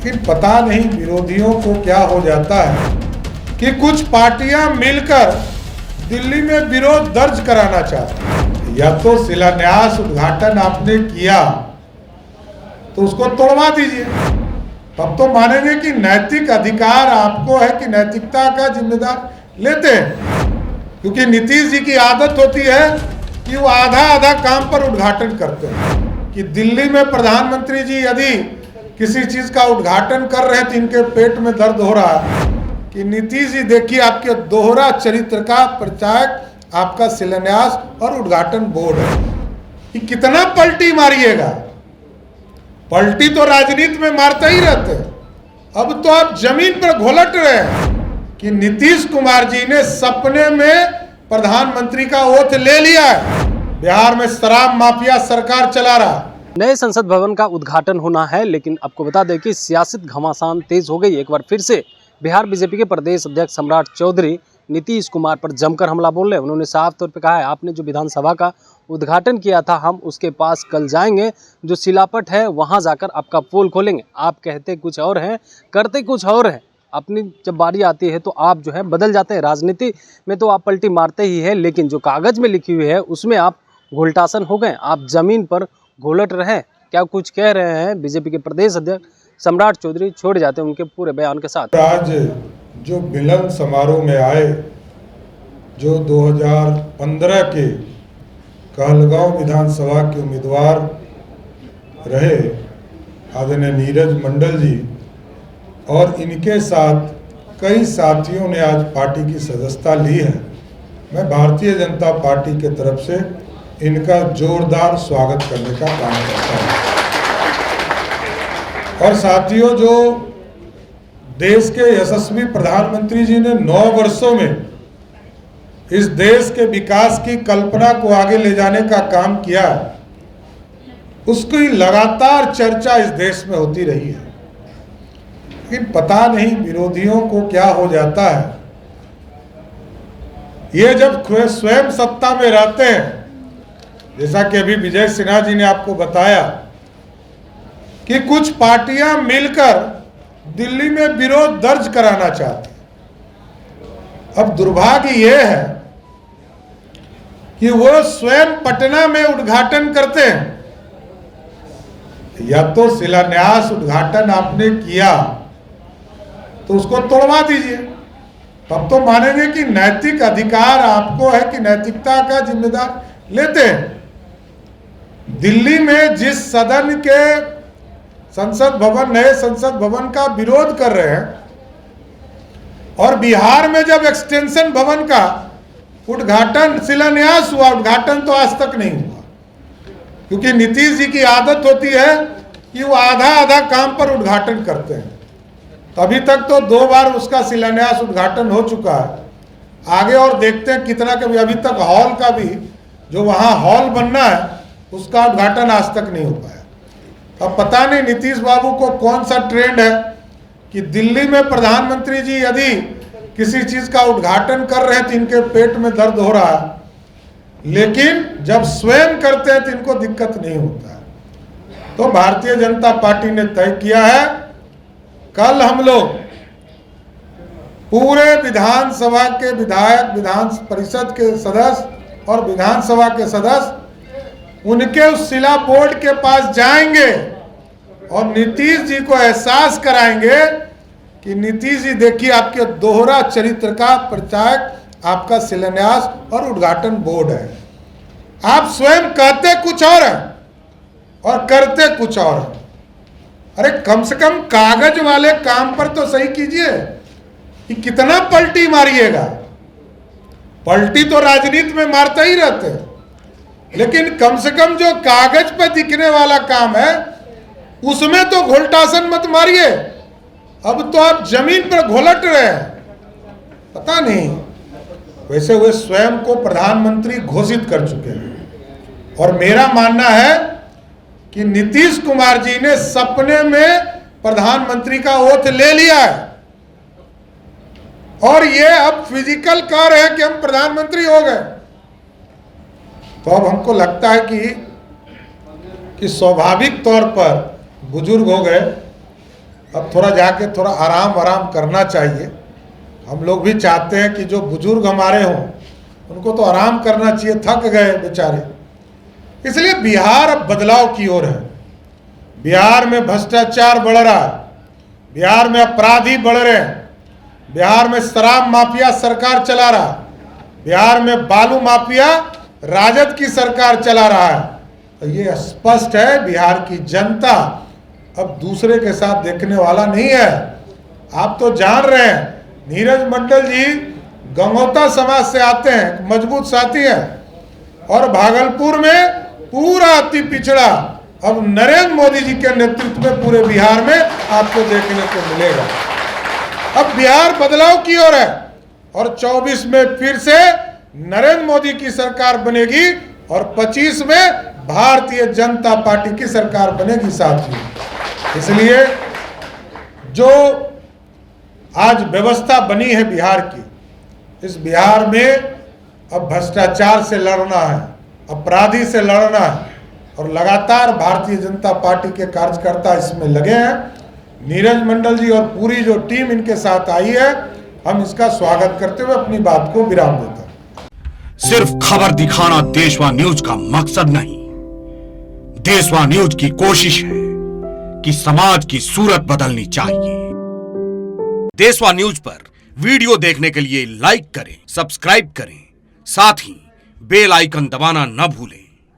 फिर पता नहीं विरोधियों को क्या हो जाता है कि कुछ पार्टियां मिलकर दिल्ली में विरोध दर्ज कराना चाहती हैं। या तो शिलान्यास उद्घाटन आपने किया तो उसको तोड़वा दीजिए, तब तो मानेंगे कि नैतिक अधिकार आपको है कि नैतिकता का जिम्मेदार लेते हैं। क्योंकि नीतीश जी की आदत होती है कि वो आधा आधा काम पर उद्घाटन करते हैं। कि दिल्ली में प्रधानमंत्री जी यदि किसी चीज का उद्घाटन कर रहे हैं तो इनके पेट में दर्द हो रहा है कि नीतीश जी देखिए आपके दोहरा चरित्र का परिचायक आपका शिलान्यास और उद्घाटन बोर्ड है कि कितना पलटी मारिएगा। पलटी तो राजनीति में मारते ही रहते हैं, अब तो आप जमीन पर घोलट रहे हैं कि नीतीश कुमार जी ने सपने में प्रधानमंत्री का ओथ ले लिया है। बिहार में शराब माफिया सरकार चला रहा। नए संसद भवन का उद्घाटन होना है, लेकिन आपको बता दें कि सियासत घमासान तेज हो गई। एक बार फिर से बिहार बीजेपी के प्रदेश अध्यक्ष सम्राट चौधरी नीतीश कुमार पर जमकर हमला बोल रहे हैं। उन्होंने साफ तौर पे कहा है, आपने जो विधानसभा का उद्घाटन किया था हम उसके पास कल जाएंगे, जो शिलापट है वहां जाकर आपका पोल खोलेंगे। आप कहते कुछ और हैं, करते कुछ और हैं। अपनी जब बारी आती है तो आप जो है बदल जाते हैं। राजनीति में तो आप पलटी मारते ही है, लेकिन जो कागज में लिखी हुई है उसमें आप घोलटासन हो गए, आप जमीन पर घोलट रहे। क्या कुछ कह रहे हैं बीजेपी के प्रदेश अध्यक्ष सम्राट चौधरी, छोड़ जाते हैं उनके पूरे बयान के साथ। आज जो मिलन समारोह में आए, जो 2015 के कहलगांव विधानसभा के उम्मीदवार रहे आदरणीय नीरज मंडल जी, और इनके साथ कई साथियों ने आज पार्टी की सदस्यता ली है। मैं भारतीय जनता पार्टी के तरफ से इनका जोरदार स्वागत करने का काम करता हूँ। और साथियों, जो देश के यशस्वी प्रधानमंत्री जी ने 9 वर्षों में इस देश के विकास की कल्पना को आगे ले जाने का काम किया, उसकी लगातार चर्चा इस देश में होती रही है। लेकिन पता नहीं विरोधियों को क्या हो जाता है, ये जब स्वयं सत्ता में रहते हैं, जैसा कि अभी विजय सिन्हा जी ने आपको बताया कि कुछ पार्टियां मिलकर दिल्ली में विरोध दर्ज कराना चाहती हैं। अब दुर्भाग्य यह है कि वो स्वयं पटना में उद्घाटन करते हैं। या तो शिलान्यास उद्घाटन आपने किया तो उसको तोड़वा दीजिए, तब तो मानेंगे कि नैतिक अधिकार आपको है कि नैतिकता का जिम्मेदार लेते हैं। दिल्ली में जिस सदन के संसद भवन, नए संसद भवन का विरोध कर रहे हैं, और बिहार में जब एक्सटेंशन भवन का उद्घाटन शिलान्यास हुआ, उद्घाटन तो आज तक नहीं हुआ। क्योंकि नीतीश जी की आदत होती है कि वो आधा आधा काम पर उद्घाटन करते हैं। तो अभी तक तो 2 बार उसका शिलान्यास उद्घाटन हो चुका है। आगे और देखते हैं कितना कभी, अभी तक हॉल का भी जो वहाँ हॉल बनना है उसका उद्घाटन आज तक नहीं हो पाया। अब पता नहीं नीतीश बाबू को कौन सा ट्रेंड है कि दिल्ली में प्रधानमंत्री जी यदि किसी चीज का उद्घाटन कर रहे हैं तो इनके पेट में दर्द हो रहा है, लेकिन जब स्वयं करते हैं तो इनको दिक्कत नहीं होता है। तो भारतीय जनता पार्टी ने तय किया है, कल हम लोग पूरे विधानसभा के विधायक, विधान परिषद के सदस्य और विधानसभा के सदस्य उनके उस शिला बोर्ड के पास जाएंगे और नीतीश जी को एहसास कराएंगे कि नीतीश जी देखिए आपके दोहरा चरित्र का परिचायक आपका शिलान्यास और उद्घाटन बोर्ड है। आप स्वयं कहते कुछ और हैं और करते कुछ और हैं। अरे कम से कम कागज वाले काम पर तो सही कीजिए कि कितना पलटी मारिएगा। पलटी तो राजनीति में मारते ही रहते हैं, लेकिन कम से कम जो कागज पर दिखने वाला काम है उसमें तो घोलटासन मत मारिए। अब तो आप जमीन पर घोलट रहे हैं। पता नहीं, वैसे वे स्वयं को प्रधानमंत्री घोषित कर चुके हैं। और मेरा मानना है कि नीतीश कुमार जी ने सपने में प्रधानमंत्री का ओथ ले लिया है, और ये अब फिजिकल कह रहे हैं कि हम प्रधानमंत्री हो गए। तो अब हमको लगता है कि स्वाभाविक तौर पर बुजुर्ग हो गए, अब थोड़ा जाके थोड़ा आराम करना चाहिए। हम लोग भी चाहते हैं कि जो बुजुर्ग हमारे हों उनको तो आराम करना चाहिए, थक गए बेचारे। इसलिए बिहार अब बदलाव की ओर है। बिहार में भ्रष्टाचार बढ़ रहा है, बिहार में अपराधी बढ़ रहे हैं, बिहार में शराब माफिया सरकार चला रहा है, बिहार में बालू माफिया राजद की सरकार चला रहा है। तो ये स्पष्ट है बिहार की जनता अब दूसरे के साथ देखने वाला नहीं है। आप तो जान रहे हैं, नीरज मंडल जी गंगोता समाज से आते हैं, मजबूत साथी हैं, और भागलपुर में पूरा अति पिछड़ा अब नरेंद्र मोदी जी के नेतृत्व में पूरे बिहार में आपको देखने को मिलेगा। अब बिहार बदलाव की ओर है और 24 में फिर से नरेंद्र मोदी की सरकार बनेगी और 25 में भारतीय जनता पार्टी की सरकार बनेगी साथियों। इसलिए जो आज व्यवस्था बनी है बिहार की, इस बिहार में अब भ्रष्टाचार से लड़ना है, अपराधी से लड़ना है, और लगातार भारतीय जनता पार्टी के कार्यकर्ता इसमें लगे हैं। नीरज मंडल जी और पूरी जो टीम इनके साथ आई है, हम इसका स्वागत करते हुए अपनी बात को विराम देते हैं। सिर्फ खबर दिखाना देशवा न्यूज का मकसद नहीं। देशवा न्यूज की कोशिश है कि समाज की सूरत बदलनी चाहिए। देशवा न्यूज पर वीडियो देखने के लिए लाइक करें, सब्सक्राइब करें, साथ ही बेल आइकन दबाना न भूलें।